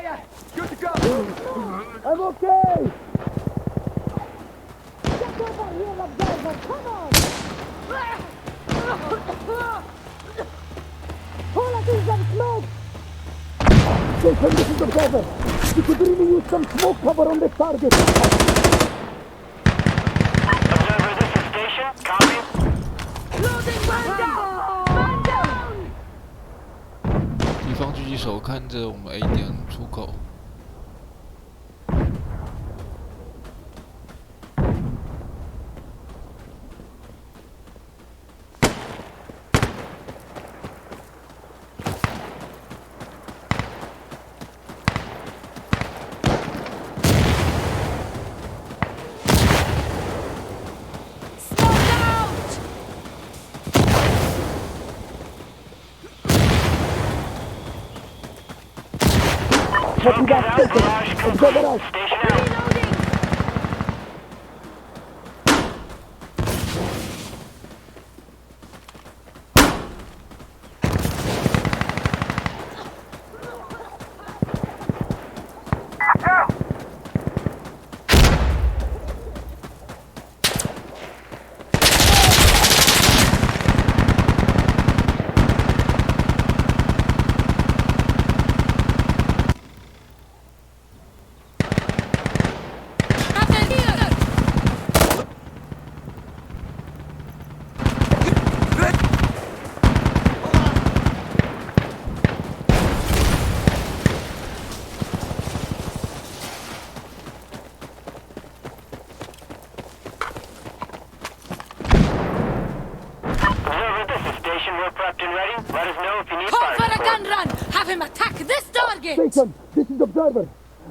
yeah. Good to go. I'm okay. Get over here, observer. Come on. Pull us in some smoke. Jason, this is observer. You could really use some smoke cover on the target. Observer, this is station. Copy. Loading man down. Man down. 敌方狙击手看着我们 A 点出口。Copy that, Jason. Observer out. Station out. Call for a gun run. Have him attack this target. Jason, this is observer.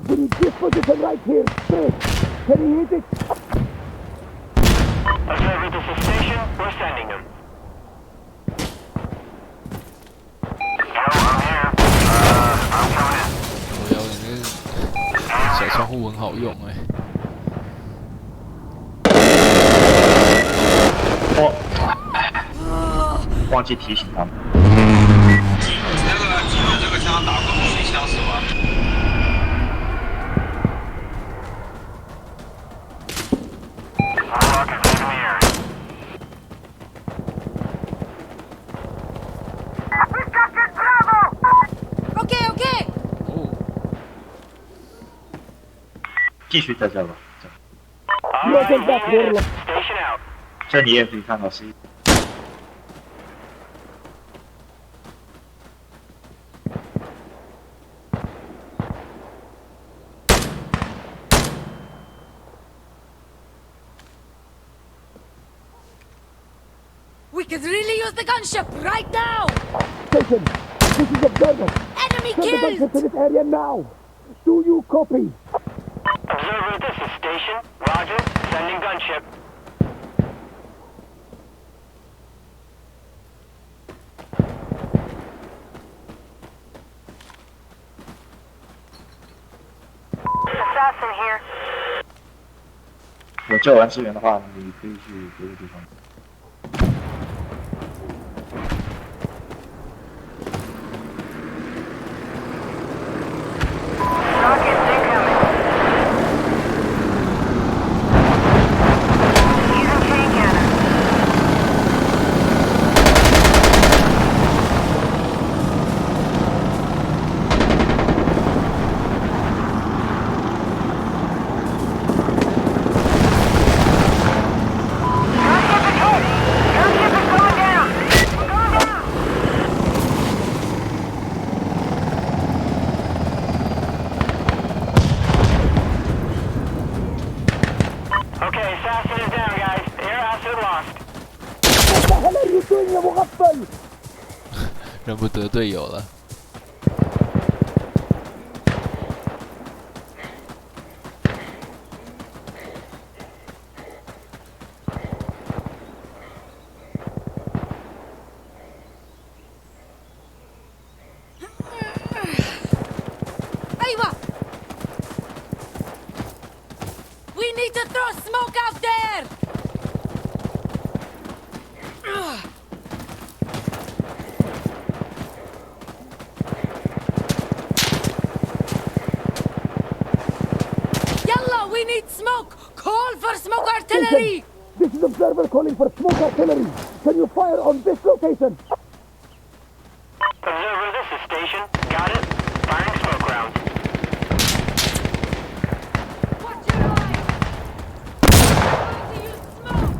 We need this position right here. Straight. Can you hit it? Observer, this is station. We're sending them. I'm here. I'm coming in. 我要你那小窗户很好用哎。忘记提醒他们。记得这个枪打过水枪是吧？ Okay, okay. 哦，继续在这吧， Welcome back, Warlock. Station out. 这你也可以看到是。 We could really use the gunship right now. Jason, this is observer. Enemy Send the gunship killed. to this area now. Do you copy? Observer, this is station. Roger. Sending gunship. Assassin here. 我救完支援的话，你可以去别的地方。 Rockets incoming. Using chain cannon. Gunship is hit. Gunship is going down. We're going down. Okay, assassin is down, guys. Air asset lost. What the hell are you doing, يا مغفل? 认不得队友了。أيوة. We need to throw smoke out there. We need smoke! Call for smoke artillery! This is observer calling for smoke artillery. Can you fire on this location? Observer, this is station. Got it. Firing smoke rounds. Watch your eyes! I'm going to use smoke!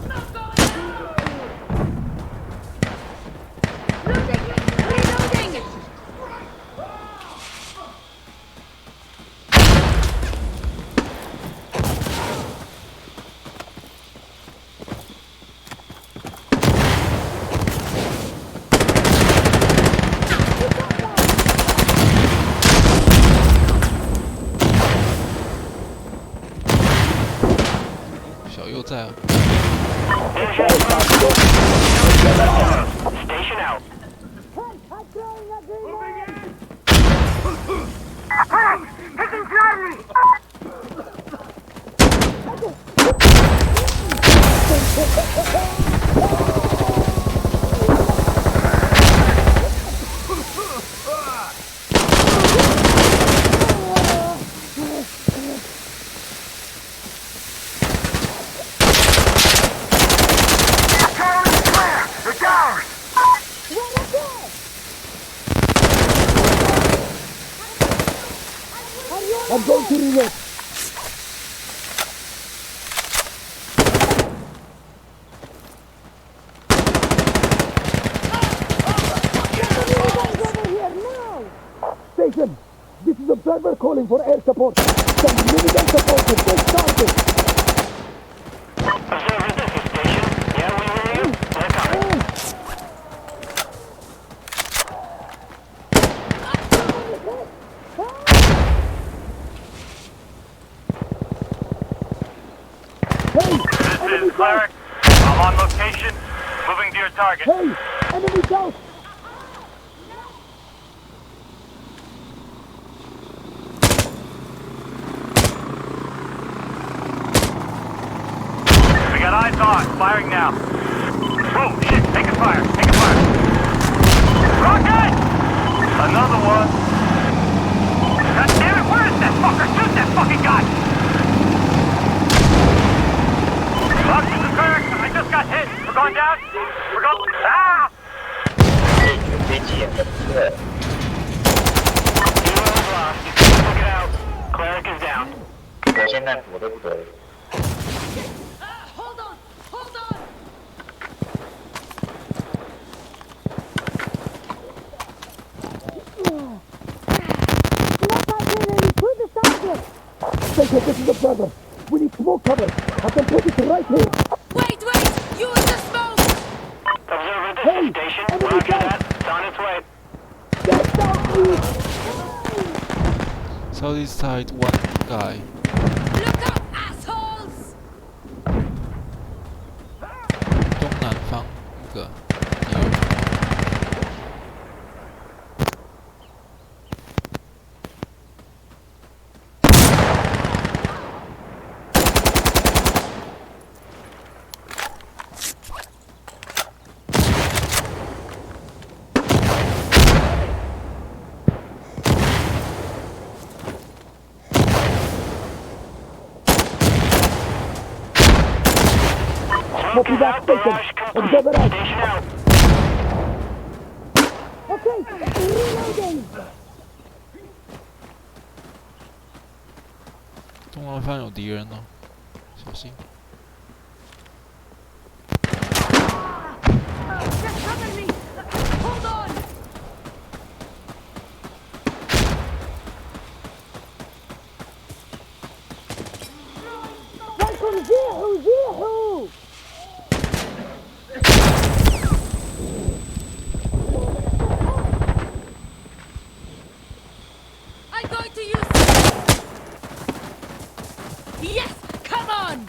Smoke going out! Reloading!在啊。 Station out. Hitting Charlie! I'm going to reload. Station, this is observer calling for air support. Some minigun support has been started. Observer, this is station. Yeah, we hear you. We're coming. This is Cleric. I'm on location. Moving to your target. Hey, enemy down. We got eyes on. Firing now. Oh, shit. Taking fire. Taking fire. Rocket! Another one. God damn it. Where is that fucker? Shoot that fucking guy! Look, this is Cleric. I just got hit. We're going down. We're going... Ah! 飞机也很热。 Hero is lost. You can't look it out. Cleric is down. 我现在躲都不得。 Hold on! Hold on! Station, this is observer. We need smoke cover. I can put it right here. Wait! Use the smoke! Observer, this Hey, is station. enemy Roger down. that. It's on its way. Get down, please. Southeast side, one guy. Look out, assholes! 东南方一个。Copy that, station. Observer out. Station out. Okay, reloading. 东南方有敌人哦，小心。 Just cover me! Hold on! Welcome, Zihu! I'm going to use... Yes! Come on!《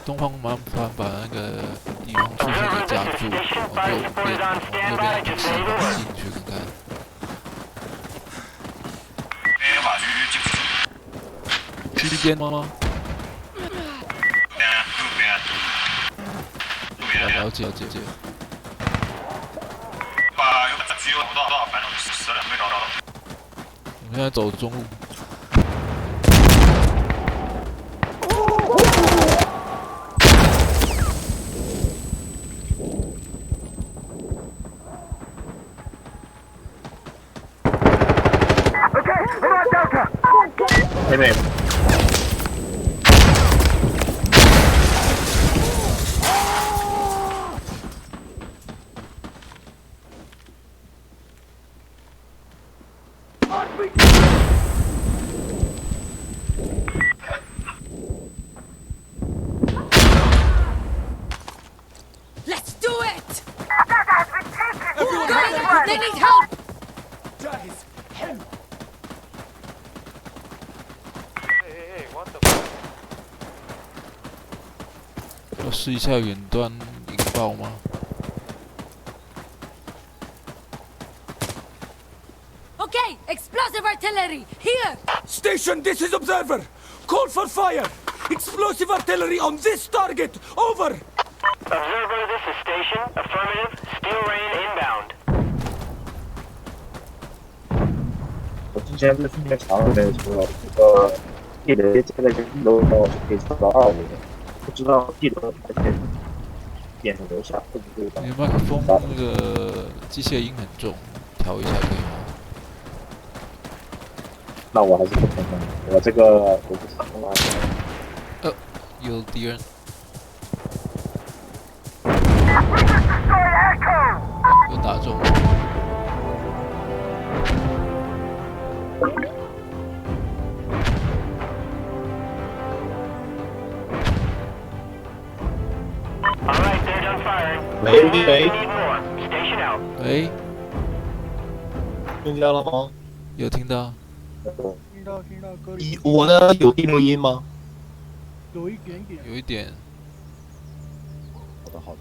东方蛮方把那个敌方出现给夹住，我就往右边西进去看看。别把间吗？了解了解。我们现在走中路。妹妹。Let's do it! Guys, they need help! جاهز حلو要试一下远端引爆吗？ Okay, explosive artillery, here! Station, this is Observer. Call for fire. Explosive artillery on this target. Over. Observer, this is Station. Affirmative. Steel rain inbound. 我之前不是那个墙里面说这个地雷这个1楼是可以上到2楼的，不知道地楼而且变成楼下会不会到？你的麦克风那个机械音很重，调一下可以吗？ 那我还是不可能，我这个我不常了。有敌人。有打中。Alright, they're done firing. 喂 Need more. Station out. 喂，听到了吗？有听到？听到隔离。我呢有地录音吗？有一点点。有一点。好的好的。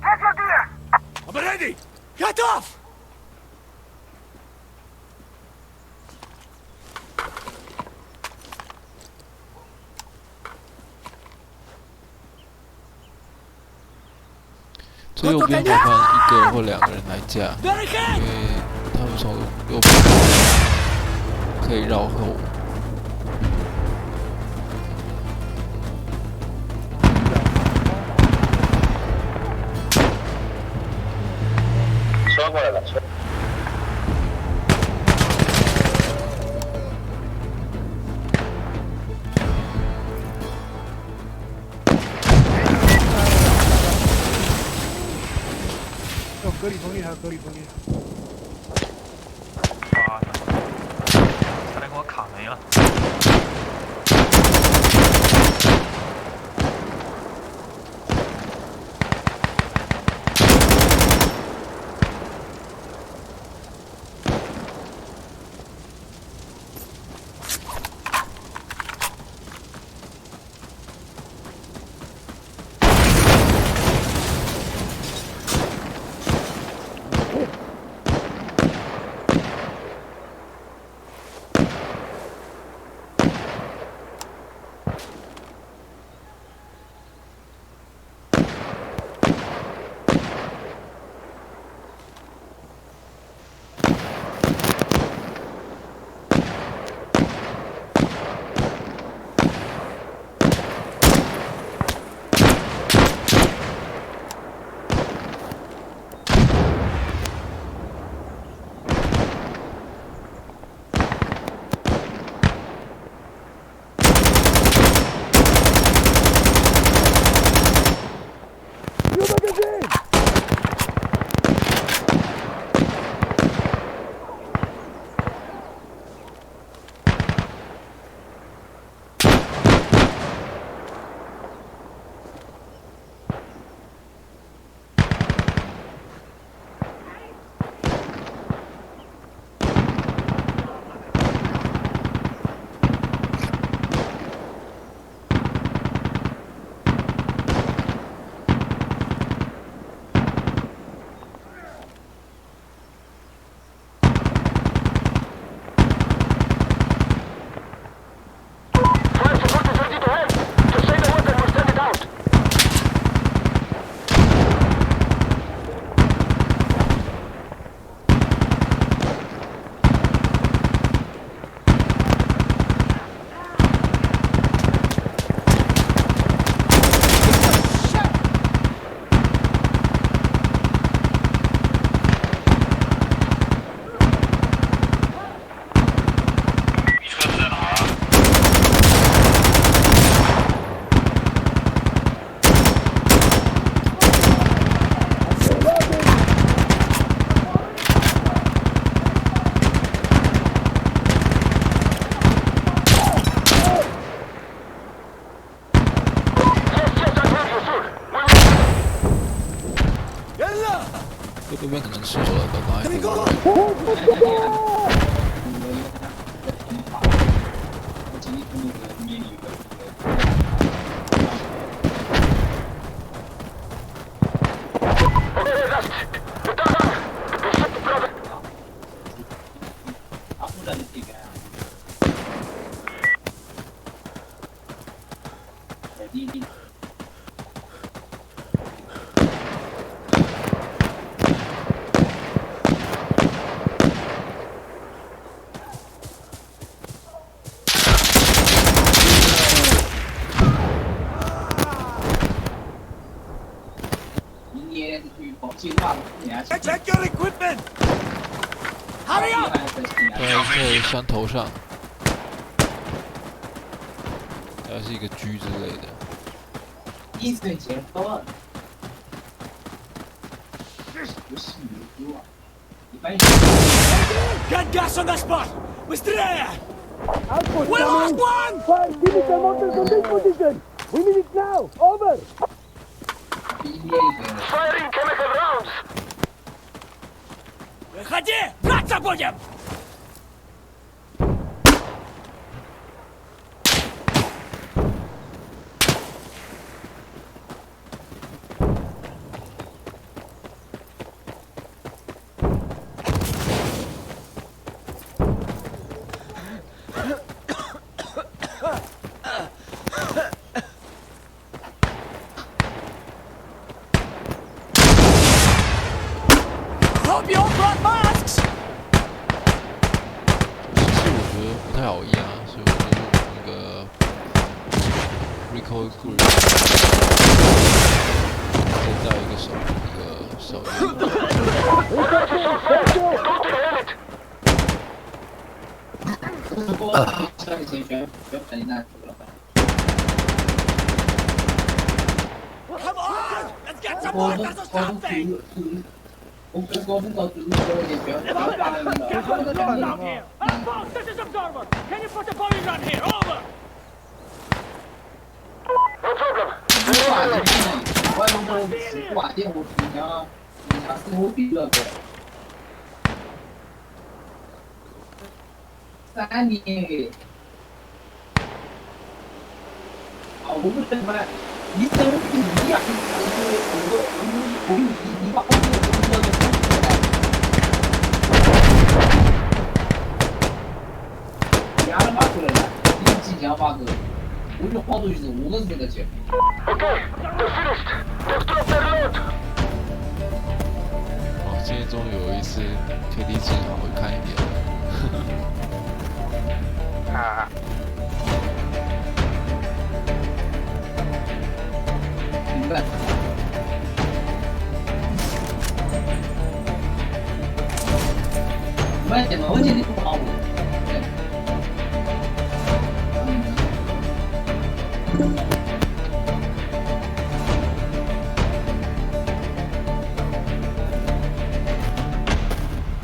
Catch your gear! I'm ready. Get off. 最右边麻烦1个或2个人来架，因为他们从右边可以绕后。车过来了，车。隔离封闭，还有隔离封闭。啊！差点给我卡没了。右边可能失手了，赶快补。Check your equipment! Hurry up! 在山头上，还是一个狙之类的。一岁前锋，这不是牛猪啊！一般。 Get gas on that spot! Bыстрее! We lost one! Fine, give me some orders on this position. We need it now. Over. Firing chemical rounds! Выходи! Драться будем! Hope you all brought masks! 其实我觉得不太好用啊，所以我就用那个 recoil grip， 再带一个手上以前选反应那组了。 Come on! Let's get some mortars or something! 我高分到主路有点不要打了。 Down here! Boss, this is Observer! Can you put a body gun here? Over! No problem. 外蒙古瓦店我平常生活比较多。3年给。啊，我不明白，你生活比一样，你把我牙都拔出来了，你即将拔个，我就跑出去是5个人的钱。 Okay, they're finished. They've dropped their load. 哦，今天终于有一次可以离职好好看一点了。明白。没什么问题，你不好。嗯。